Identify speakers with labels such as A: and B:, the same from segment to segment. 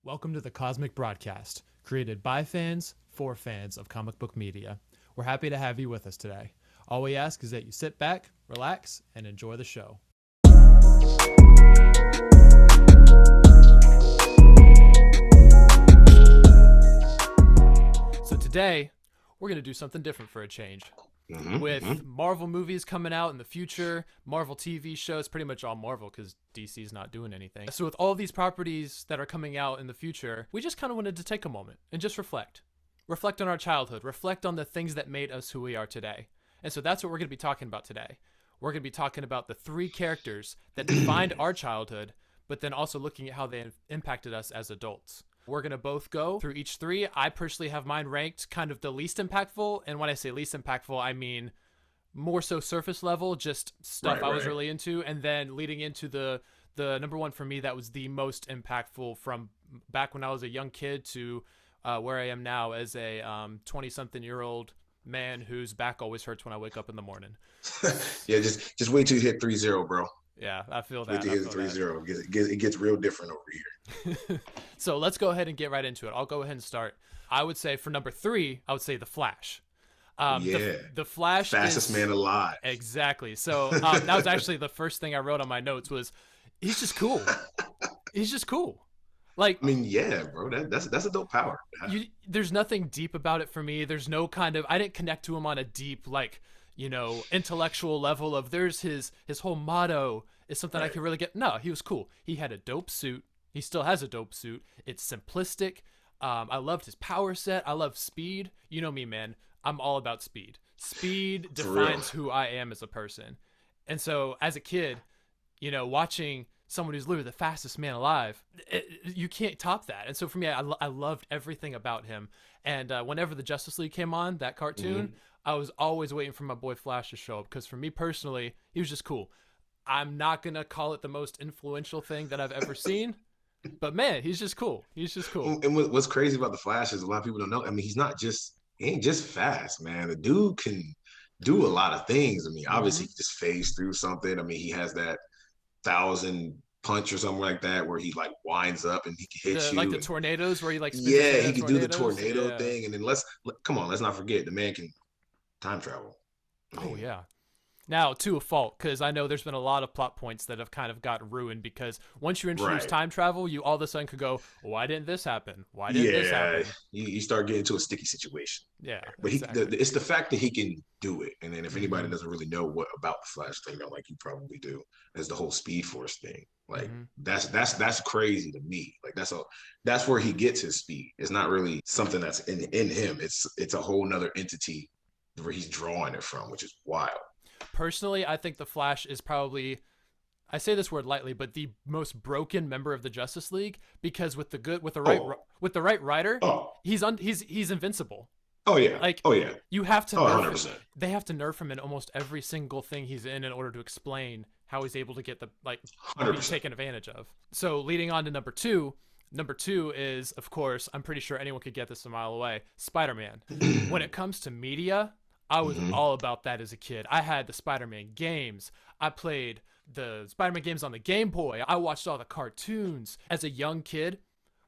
A: Welcome to the Cosmic Broadcast, created by fans for fans of comic book media. We're happy to have you with us today. All we ask is that you sit back, relax, and enjoy the show. So today, we're going to do something different for a change. With Marvel movies coming out in the future, Marvel TV shows, pretty much all Marvel because DC's not doing anything. So with all these properties that are coming out in the future, we just kind of wanted to take a moment and just reflect. Reflect on our childhood. Reflect on the things that made us who we are today. And so that's what we're going to be talking about today. We're going to be talking about the three characters that defined our childhood, but then also looking at how they impacted us as adults. We're going to both go through each three. I personally have mine ranked kind of the least impactful. And when I say least impactful, I mean more so surface level, just stuff I was really into. And then leading into the number one for me, that was the most impactful from back when I was a young kid to where I am now as a 20-something-year-old man whose back always hurts when I wake up in the morning.
B: Yeah, just wait till you hit 3-0, bro.
A: Yeah, I feel that.
B: Wait till you hit 3-0. It gets real different over here.
A: So let's go ahead and get right into it. I'll go ahead and start. I would say for number 3, I would say The Flash. The Flash
B: fastest man alive.
A: Exactly. So that was actually the first thing I wrote on my notes was he's just cool. He's just cool. Like,
B: I mean, yeah, bro, that's a dope power.
A: There's nothing deep about it for me. There's no kind of, I didn't connect to him on a deep, like, you know, intellectual level of there's his whole motto is something I can really get. No, he was cool. He had a dope suit. He still has a dope suit. It's simplistic. I loved his power set. I love speed. You know me, man. I'm all about speed. Speed defines who I am as a person. And so as a kid, you know, watching someone who's literally the fastest man alive, you can't top that. And so for me, I loved everything about him. And whenever the Justice League came on, that cartoon, I was always waiting for my boy Flash to show up because for me personally, he was just cool. I'm not going to call it the most influential thing that I've ever seen, but man, he's just cool. He's just cool.
B: And what's crazy about the Flash is a lot of people don't know. I mean, he ain't just fast, man. The dude can do a lot of things. I mean, obviously he just phase through something. I mean, he has that 1,000 punch or something like that where he like winds up and he can hit you.
A: Like the tornadoes where he like
B: he can do the tornado thing. And then let's not forget the man can time travel.
A: Oh yeah. Now, to a fault, because I know there's been a lot of plot points that have kind of gotten ruined because once you introduce time travel, you all of a sudden could go, why didn't this happen? Why didn't this happen?
B: You start getting into a sticky situation.
A: Yeah.
B: But exactly. It's the fact that he can do it. And then if anybody doesn't really know what about the Flash thing, like you probably do, as the whole Speed Force thing. Like that's crazy to me. Like that's where he gets his speed. It's not really something that's in him. It's a whole nother entity where he's drawing it from, which is wild.
A: Personally, I think the Flash is probably, I say this word lightly, but the most broken member of the Justice League because with the right writer, he's invincible.
B: Oh yeah.
A: You have to nerf
B: 100%.
A: him. They have to nerf him in almost every single thing he's in order to explain how he's able to get be taken advantage of. So leading on to number two is, of course, I'm pretty sure anyone could get this a mile away, SpiderMan. When it comes to media, I was all about that as a kid. I had the Spider-Man games. I played the Spider-Man games on the Game Boy. I watched all the cartoons. As a young kid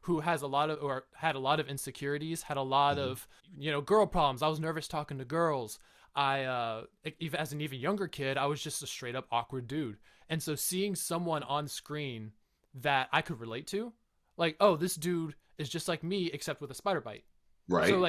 A: who had a lot of insecurities, had a lot of, girl problems. I was nervous talking to girls. Even as an even younger kid, I was just a straight up awkward dude. And so seeing someone on screen that I could relate to, like, oh, this dude is just like me, except with a spider bite.
B: Right. So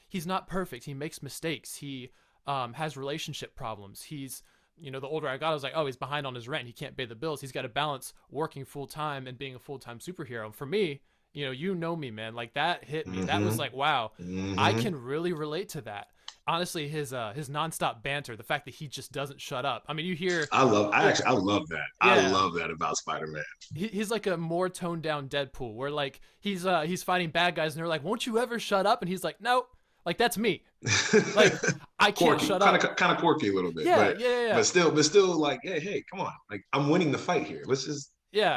A: he's not perfect. He makes mistakes. He has relationship problems. He's, the older I got, I was like, oh, he's behind on his rent. He can't pay the bills. He's got to balance working full time and being a full time superhero. And for me, you know me, man, like that hit me. That was like, wow, I can really relate to that. Honestly, his nonstop banter, the fact that he just doesn't shut up. I mean, you hear.
B: I love that. Yeah. I love that about Spider-Man.
A: He's like a more toned down Deadpool, where like he's fighting bad guys and they're like, "Won't you ever shut up?" And he's like, "No, like that's me. Like I can't shut up."
B: Kind of quirky a little bit. Yeah. But still, like, hey, come on, like I'm winning the fight here. Let's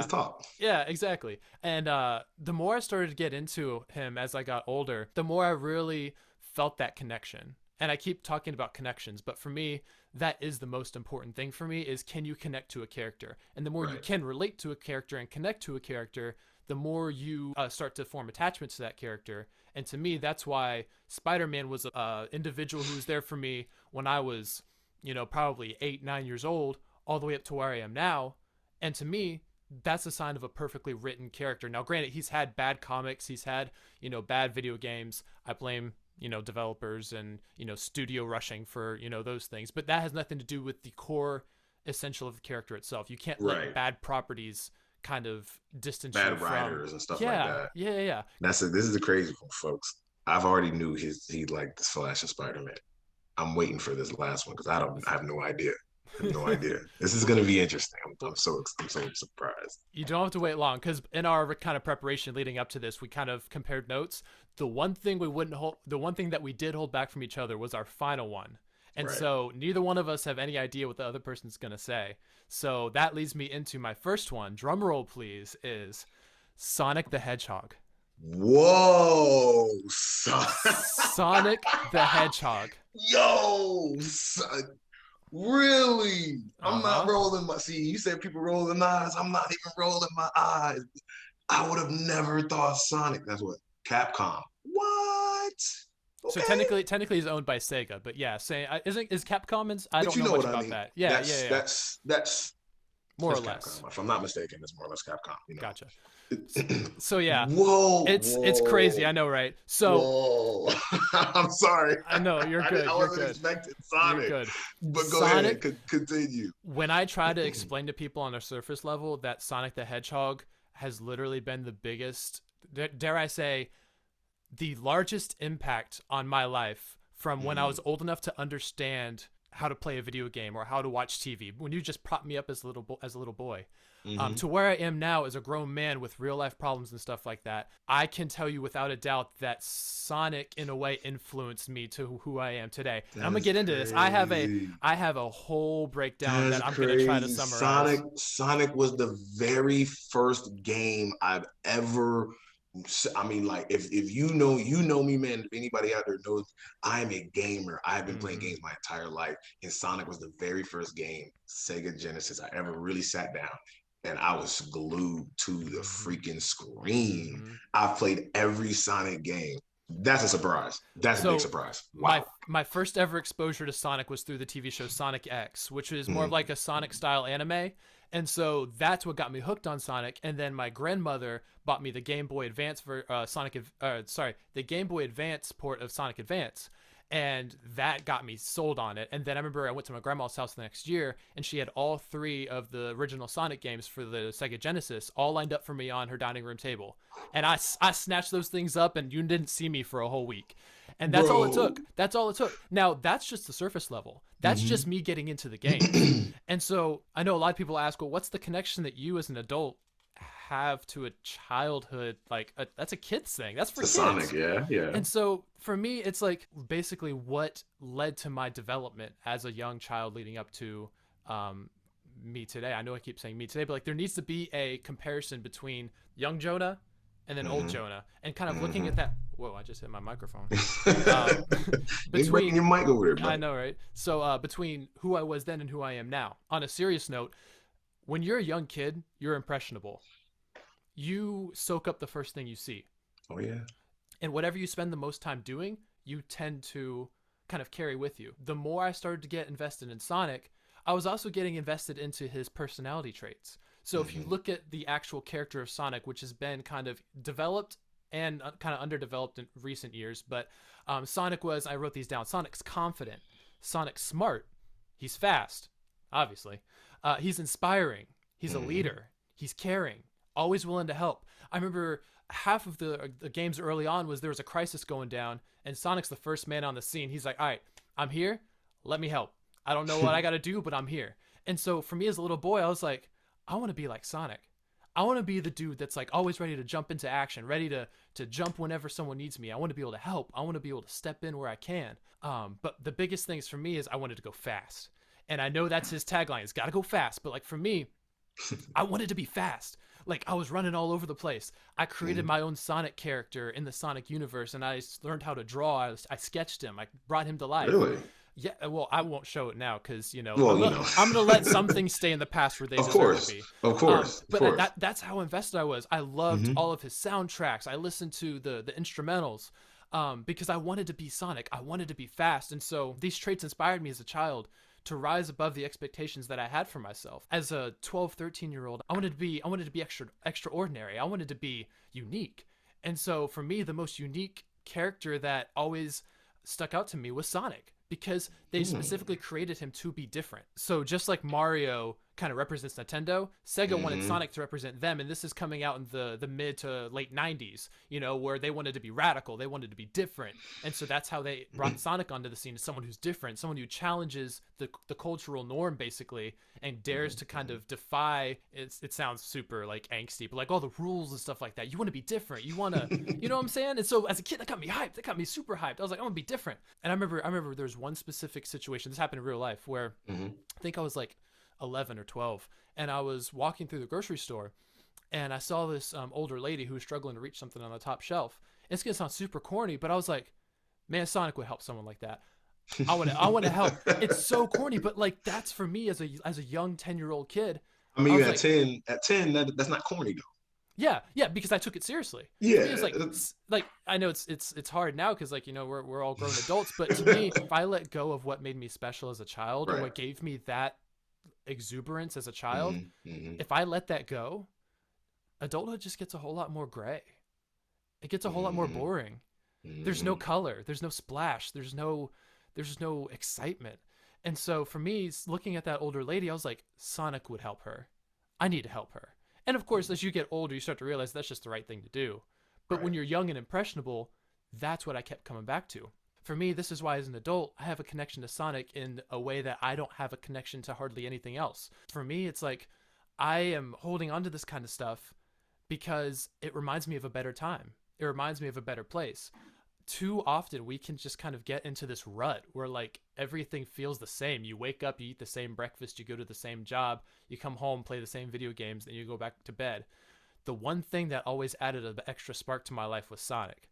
B: talk.
A: Yeah, exactly. And the more I started to get into him as I got older, the more I really felt that connection. And I keep talking about connections, but for me, that is the most important thing for me is can you connect to a character? And the more you can relate to a character and connect to a character, the more you start to form attachments to that character. And to me, that's why Spider-Man was an individual who was there for me when I was, probably 8, 9 years old, all the way up to where I am now. And to me, that's a sign of a perfectly written character. Now, granted, he's had bad comics, he's had, bad video games. I blame, developers and, studio rushing for, those things. But that has nothing to do with the core essential of the character itself. You can't let bad properties kind of distance
B: bad
A: you from
B: writers and stuff like that.
A: Yeah.
B: This is the crazy one, folks. I've already knew he liked the Flash and Spider-Man. I'm waiting for this last one because I have no idea. I have no idea. This is gonna be interesting. I'm so surprised.
A: You don't have to wait long because in our kind of preparation leading up to this, we kind of compared notes. The one thing that we did hold back from each other was our final one. And so neither one of us have any idea what the other person's going to say. So that leads me into my first one. Drum roll, please, is Sonic the Hedgehog.
B: Whoa.
A: Sonic the Hedgehog.
B: Yo, son. Really? I'm not rolling my... See, you said people rolling their eyes. I'm not even rolling my eyes. I would have never thought Sonic. That's what? Capcom. What?
A: Okay. So technically he's owned by Sega, but yeah, is Capcom? I don't know much about that. Yeah,
B: That's
A: more or less.
B: Capcom. If I'm not mistaken, it's more or less Capcom.
A: Gotcha. So yeah,
B: it's
A: crazy. I know, right? So
B: I'm sorry.
A: I know you're good.
B: I wasn't expecting Sonic.
A: You're good.
B: But go ahead, continue.
A: When I try to explain to people on a surface level that Sonic the Hedgehog has literally been the biggest, dare I say, the largest impact on my life from when I was old enough to understand how to play a video game or how to watch TV. When you just propped me up as a little boy, to where I am now as a grown man with real life problems and stuff like that, I can tell you without a doubt that Sonic in a way influenced me to who I am today. And I'm gonna get into this. I have a whole breakdown that I'm gonna try to summarize.
B: Sonic was the very first game I've ever. I mean, like, if you know me, man. If anybody out there knows, I'm a gamer. I've been playing games my entire life, and Sonic was the very first game, Sega Genesis, I ever really sat down and I was glued to the freaking screen. I've played every Sonic game. That's a surprise. That's a big surprise. Wow.
A: My first ever exposure to Sonic was through the TV show Sonic X, which is more of like a Sonic style anime. And so that's what got me hooked on Sonic. And then my grandmother bought me the Game Boy Advance the Game Boy Advance port of Sonic Advance. And that got me sold on it. And then I remember I went to my grandma's house the next year, and she had all 3 of the original Sonic games for the Sega Genesis all lined up for me on her dining room table. And I snatched those things up, and you didn't see me for a whole week. And that's all it took. That's all it took. Now, that's just the surface level. That's just me getting into the game. And so I know a lot of people ask, well, what's the connection that you as an adult have to a childhood? Like, that's a kid's thing. That's for kids.
B: Sonic, yeah.
A: And so for me, it's like basically what led to my development as a young child leading up to me today. I know I keep saying me today, but like there needs to be a comparison between young Jonah and then old Jonah, and kind of looking at that. Whoa, I just hit my microphone.
B: Between your mic over there, bro.
A: I know, right? So between who I was then and who I am now. On a serious note, when you're a young kid, you're impressionable. You soak up the first thing you see.
B: Oh yeah.
A: And whatever you spend the most time doing, you tend to kind of carry with you. The more I started to get invested in Sonic, I was also getting invested into his personality traits. So if you look at the actual character of Sonic, which has been kind of developed and kind of underdeveloped in recent years, but Sonic was, I wrote these down, Sonic's confident, Sonic's smart, he's fast, obviously, he's inspiring, he's a leader, he's caring, always willing to help. I remember half of the games early on was there was a crisis going down, and Sonic's the first man on the scene. He's like, all right, I'm here, let me help. I don't know what I got to do, but I'm here. And so for me as a little boy, I was like, I want to be like Sonic. I want to be the dude that's like always ready to jump into action, ready to jump whenever someone needs me. I want to be able to help. I want to be able to step in where I can. But the biggest things for me is I wanted to go fast. And I know that's his tagline. It's got to go fast. But like for me, I wanted to be fast. Like I was running all over the place. I created my own Sonic character in the Sonic universe, and I learned how to draw. I sketched him. I brought him to life.
B: Really?
A: Yeah, well, I won't show it now because
B: Well, you know,
A: I'm gonna let some things stay in the past where they
B: of
A: deserve to
B: course,
A: be.
B: of course, of
A: But
B: course.
A: that's how invested I was. I loved
B: Mm-hmm.
A: all of his soundtracks. I listened to the instrumentals, because I wanted to be Sonic. I wanted to be fast, and so these traits inspired me as a child to rise above the expectations that I had for myself. As a 12, 13-year old, I wanted to be extraordinary. I wanted to be unique. And so for me, the most unique character that always stuck out to me was Sonic because they specifically created him to be different. So just like Mario kind of represents Nintendo, Sega wanted
B: Mm-hmm.
A: Sonic to represent them, and this is coming out in the mid to late 90s, where they wanted to be radical, they wanted to be different. And so that's how they brought Sonic onto the scene, as someone who's different, someone who challenges the cultural norm basically and dares to kind of defy it sounds super like angsty, but like all the rules and stuff like that. You want to be different. You want to, you know what I'm saying? And so as a kid, that got me hyped. That got me super hyped. I was like, I want to be different. And I remember there's one specific situation. This happened in real life where
B: Mm-hmm.
A: I think I was like 11 or 12, and I was walking through the grocery store, and I saw this older lady who was struggling to reach something on the top shelf. It's gonna sound super corny, but I was like, man, Sonic would help someone like that. I want to help. It's so corny, but like that's for me as a young 10-year-old kid.
B: I
A: I
B: mean,
A: was like,
B: at 10, that's not corny though.
A: yeah, yeah, because I took it seriously. For me, it's
B: Yeah.
A: like I know it's hard now because like we're all grown adults, but to me, if I let go of what made me special as a child and
B: Right.
A: what gave me that exuberance as a child,
B: Mm-hmm. Mm-hmm.
A: if I let that go, adulthood just gets a whole lot more gray. It gets a whole lot more
B: Mm-hmm.
A: boring. There's no
B: Mm-hmm.
A: color, there's no splash, there's no excitement. And so for me, looking at that older lady, I was like, Sonic would help her. I need to help her. And of course, as you get older, you start to realize that's just the right thing to do. But
B: Right.
A: when you're young and impressionable, that's what I kept coming back to. For me, this is why as an adult, I have a connection to Sonic in a way that I don't have a connection to hardly anything else. For me, it's like I am holding on to this kind of stuff because it reminds me of a better time. It reminds me of a better place. Too often we can just kind of get into this rut where like everything feels the same. You wake up, you eat the same breakfast, you go to the same job, you come home, play the same video games, then you go back to bed. The one thing that always added an extra spark to my life was Sonic,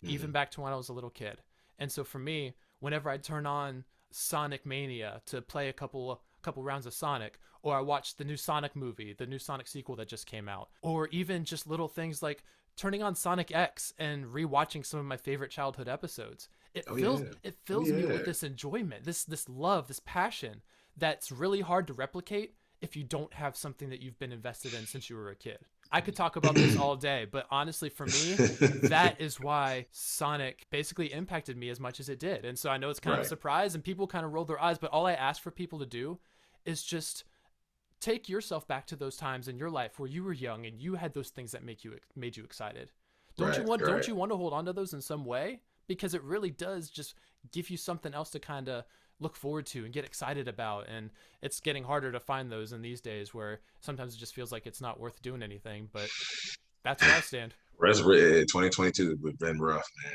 A: even
B: Mm-hmm.
A: back to when I was a little kid. And so for me, whenever I turn on Sonic Mania to play a couple rounds of Sonic, or I watch the new Sonic movie, the new Sonic sequel that just came out, or even just little things like turning on Sonic X and rewatching some of my favorite childhood episodes. It
B: Oh
A: fills
B: yeah.
A: it
B: Oh
A: fills me
B: yeah.
A: with this enjoyment, this love, this passion that's really hard to replicate if you don't have something that you've been invested in since you were a kid. I could talk about this all day, but honestly for me, that is why Sonic basically impacted me as much as it did. And so I know it's kind of a
B: Right.
A: surprise and people kind of roll their eyes, but all I ask for people to do is just take yourself back to those times in your life where you were young and you had those things that made you excited.
B: Right.
A: Don't
B: Right.
A: you want to hold on to those in some way? Because it really does just give you something else to kind of look forward to and get excited about. And it's getting harder to find those in these days where sometimes it just feels like it's not worth doing anything. But that's where I stand.
B: 2022 has been rough, man.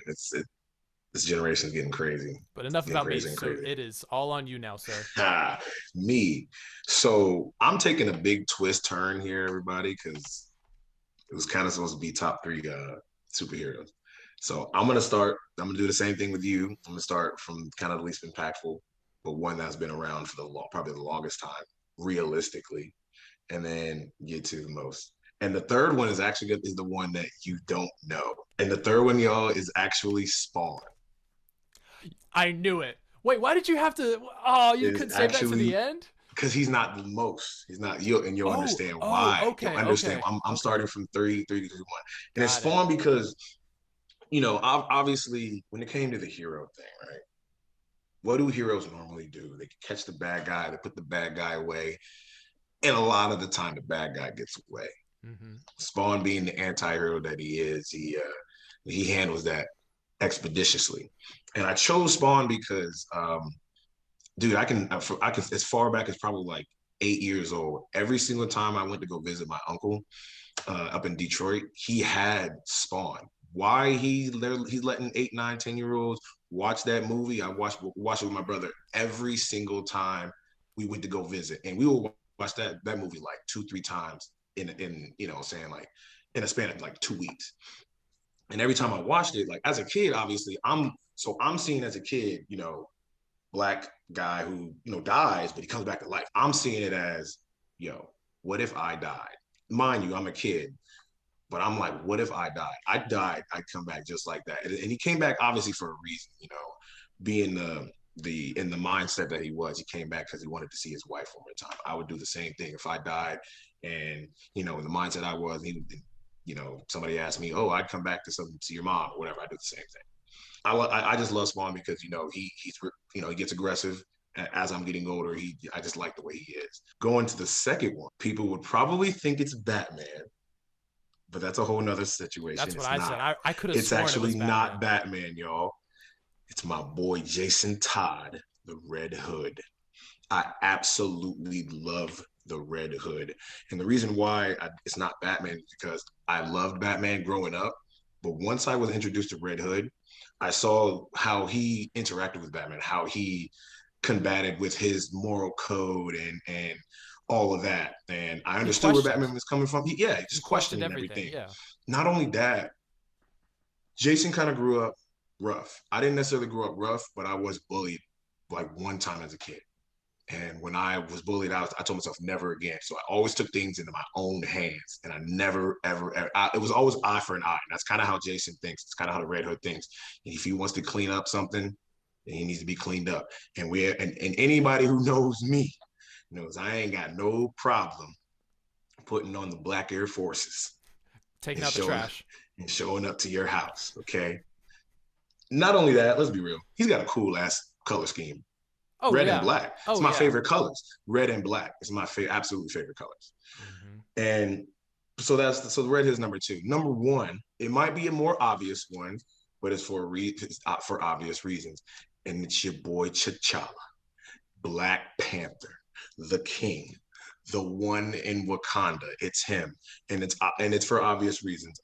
B: This generation is getting crazy.
A: But enough
B: Getting
A: about me.
B: crazy and
A: So
B: crazy.
A: it is all on you now, sir.
B: Ah, me. So I'm taking a big twist turn here, everybody, because it was kind of supposed to be top three superheroes. So I'm gonna do the same thing with you. I'm gonna start from kind of the least impactful, but one that's been around for probably the longest time, realistically, and then get to the most. And the third one is the one that you don't know. And the third one, y'all, is actually Spawn.
A: I knew it. Wait, why did you have to? Oh, you
B: Is
A: couldn't save that to the
B: actually
A: end?
B: because he's not the most. He's not you, and you'll
A: Oh,
B: understand
A: oh,
B: why. You'll
A: okay,
B: understand.
A: okay,
B: I'm
A: okay.
B: starting from three to two, one, and it's
A: Got it.
B: Spawn because obviously when it came to the hero thing, right? What do heroes normally do? They catch the bad guy, they put the bad guy away, and a lot of the time the bad guy gets away.
A: Mm-hmm.
B: Spawn being the anti-hero that he is, he handles that expeditiously. And I chose Spawn because dude, I can as far back as probably like 8 years old. Every single time I went to go visit my uncle up in Detroit, he had Spawn. Why he's letting 8, 9, 10 year olds watch that movie? I watch it with my brother every single time we went to go visit, and we will watch that movie like 2, 3 times in saying like in a span of like 2 weeks. And every time I watched it, like as a kid, obviously I'm seeing as a kid, black guy who, dies, but he comes back to life. I'm seeing it as, yo, what if I died? Mind you, I'm a kid, but I'm like, what if I died? I died, I'd come back just like that. And he came back obviously for a reason, being the in the mindset that he was. He came back because he wanted to see his wife one more time. I would do the same thing if I died, and in the mindset I was, somebody asked me, oh, I'd come back to see your mom or whatever. I do the same thing. I just love Spawn because he gets aggressive. As I'm getting older, I just like the way he is. Going to the second one, people would probably think it's Batman, but that's a whole nother situation.
A: That's what
B: it's
A: I
B: not.
A: said. I could have
B: It's
A: sworn
B: actually
A: it was
B: not Batman, y'all. It's my boy Jason Todd, the Red Hood. I absolutely love the Red Hood. And the reason why it's not Batman is because I loved Batman growing up. But once I was introduced to Red Hood, I saw how he interacted with Batman, how he combated with his moral code and all of that. And I understood where Batman was coming from. He just questioning everything.
A: Yeah.
B: Not only that, Jason kind of grew up rough. I didn't necessarily grow up rough, but I was bullied like one time as a kid. And when I was bullied, I told myself never again. So I always took things into my own hands, and I never, ever, ever. It was always eye for an eye. And that's kind of how Jason thinks. It's kind of how the Red Hood thinks. And if he wants to clean up something, then he needs to be cleaned up. And and anybody who knows me knows I ain't got no problem putting on the black Air Forces,
A: taking out the trash,
B: and showing up to your house. Okay. Not only that, let's be real. He's got a cool ass color scheme.
A: Oh,
B: red
A: yeah.
B: and black. It's my favorite colors. Red and black. It's my absolute favorite colors. Mm-hmm. And so the Red Hood is number 2. Number 1, it might be a more obvious one, but it's for obvious reasons. And it's your boy T'Challa, Black Panther, the King, the one in Wakanda. It's him, and it's for obvious reasons.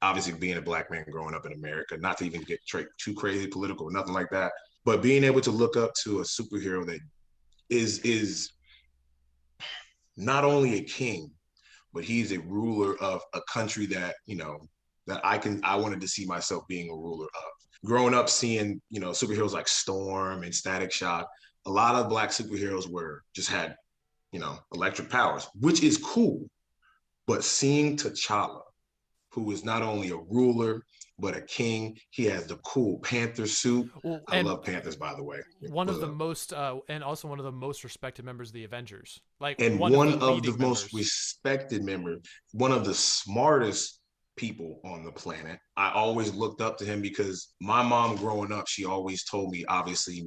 B: Obviously, being a black man growing up in America, not to even get too crazy political, nothing like that. But being able to look up to a superhero that is not only a king, but he's a ruler of a country that I wanted to see myself being a ruler of. Growing up, seeing superheroes like Storm and Static Shock, a lot of black superheroes had electric powers, which is cool. But seeing T'Challa, who is not only a ruler but a king, he has the cool Panther suit. I love Panthers, by the way.
A: One of the most, and also one of the most respected members of the Avengers.
B: And one of the most respected members, one of the smartest people on the planet. I always looked up to him because my mom growing up, she always told me, obviously,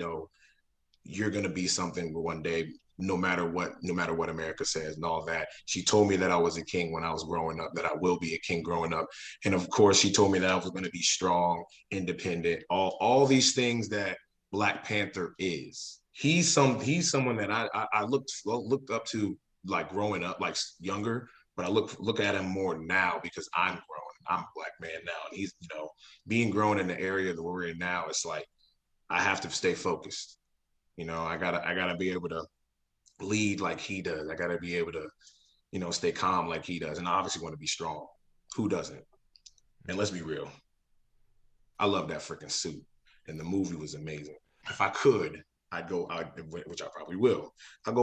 B: you're going to be something one day, no matter what America says and all that. She told me that I was a king when I was growing up, that I will be a king growing up. And of course, she told me that I was going to be strong, independent, all these things that Black Panther is. He's someone that I looked up to, like growing up, like younger, but I look at him more now because I'm growing. I'm a black man now. And he's, being grown in the area that we're in now, it's like I have to stay focused. I gotta be able to lead like he does. I gotta be able to, stay calm like he does. And I obviously want to be strong. Who doesn't? And let's be real. I love that freaking suit. And the movie was amazing. If I could, which I probably will. I'll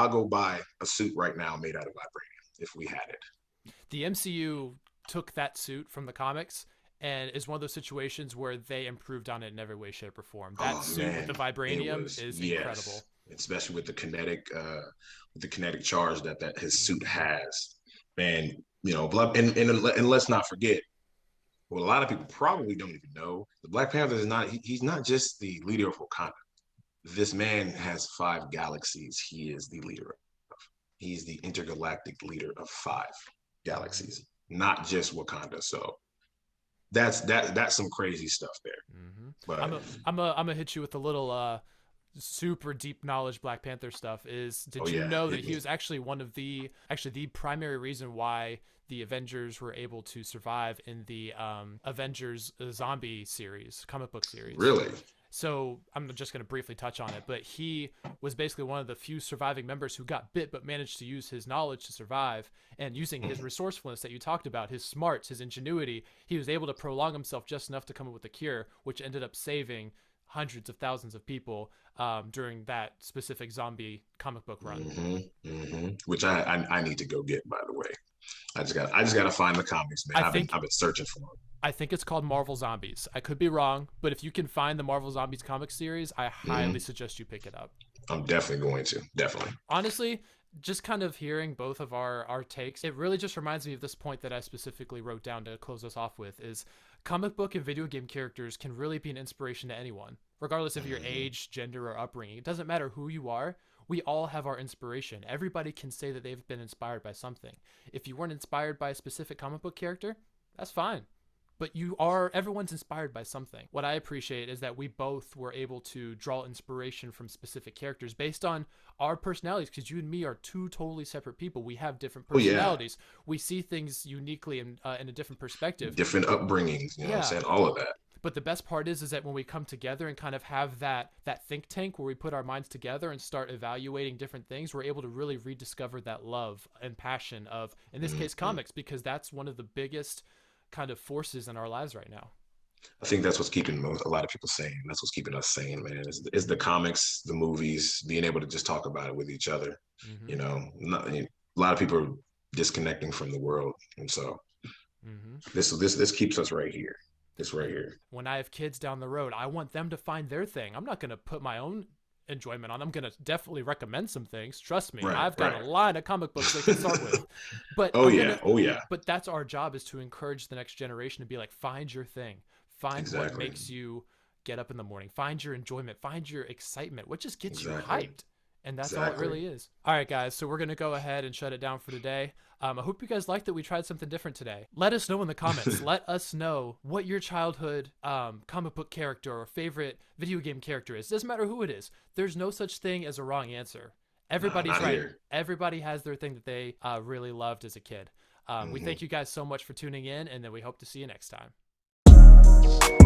B: go buy a suit right now made out of vibranium if we had it.
A: The MCU took that suit from the comics and is one of those situations where they improved on it in every way, shape, or form. That suit with the vibranium is incredible.
B: Especially with the kinetic charge that his suit has. And and let's not forget, what a lot of people probably don't even know, the Black Panther is he's not just the leader of Wakanda. This man has 5 galaxies he is the leader of. He's the intergalactic leader of 5 galaxies, not just Wakanda. So that's some crazy stuff there.
A: Mm-hmm. But I'm gonna hit you with a little super deep knowledge Black Panther stuff. Did you know that he was actually the primary reason why the Avengers were able to survive in the Avengers zombie comic book series?
B: Really?
A: So I'm just going to briefly touch on it, but he was basically one of the few surviving members who got bit but managed to use his knowledge to survive, and using his resourcefulness that you talked about, his smarts, his ingenuity, he was able to prolong himself just enough to come up with a cure, which ended up saving hundreds of thousands of people during that specific zombie comic book run.
B: Which I need to go get, by the way. I just got to find the comics, man. I've been searching for them.
A: I think it's called Marvel Zombies. I could be wrong, but if you can find the Marvel Zombies comic series, I highly suggest you pick it up.
B: I'm definitely going to. Definitely.
A: Honestly, just kind of hearing both of our takes, it really just reminds me of this point that I specifically wrote down to close us off with, is comic book and video game characters can really be an inspiration to anyone, regardless of your age, gender, or upbringing. It doesn't matter who you are. We all have our inspiration. Everybody can say that they've been inspired by something. If you weren't inspired by a specific comic book character, that's fine. But everyone's inspired by something. What I appreciate is that we both were able to draw inspiration from specific characters based on our personalities, because you and me are two totally separate people. We have different personalities. We see things uniquely in a different perspective.
B: Different upbringings, you know what I'm saying? All of that.
A: But the best part is that when we come together and kind of have that think tank where we put our minds together and start evaluating different things, we're able to really rediscover that love and passion of, in this case, comics, because that's one of the biggest kind of forces in our lives right now.
B: I think that's what's keeping a lot of people sane. That's what's keeping us sane, man. Is the comics, the movies, being able to just talk about it with each other. You know, a lot of people are disconnecting from the world, and so this keeps us right here. It's right here.
A: When I have kids down the road, I want them to find their thing. I'm not going to put my own enjoyment on. I'm going to definitely recommend some things. Trust me. I've got a line of comic books they can start with. But But that's our job, is to encourage the next generation to be like, find your thing. Find what makes you get up in the morning. Find your enjoyment. Find your excitement. What just gets you hyped. And that's all it really is. All right, guys. So we're going to go ahead and shut it down for today. I hope you guys liked that we tried something different today. Let us know in the comments. Let us know what your childhood comic book character or favorite video game character is. Doesn't matter who it is. There's no such thing as a wrong answer. Everybody's right. Everybody has their thing that they really loved as a kid. We thank you guys so much for tuning in, and then we hope to see you next time.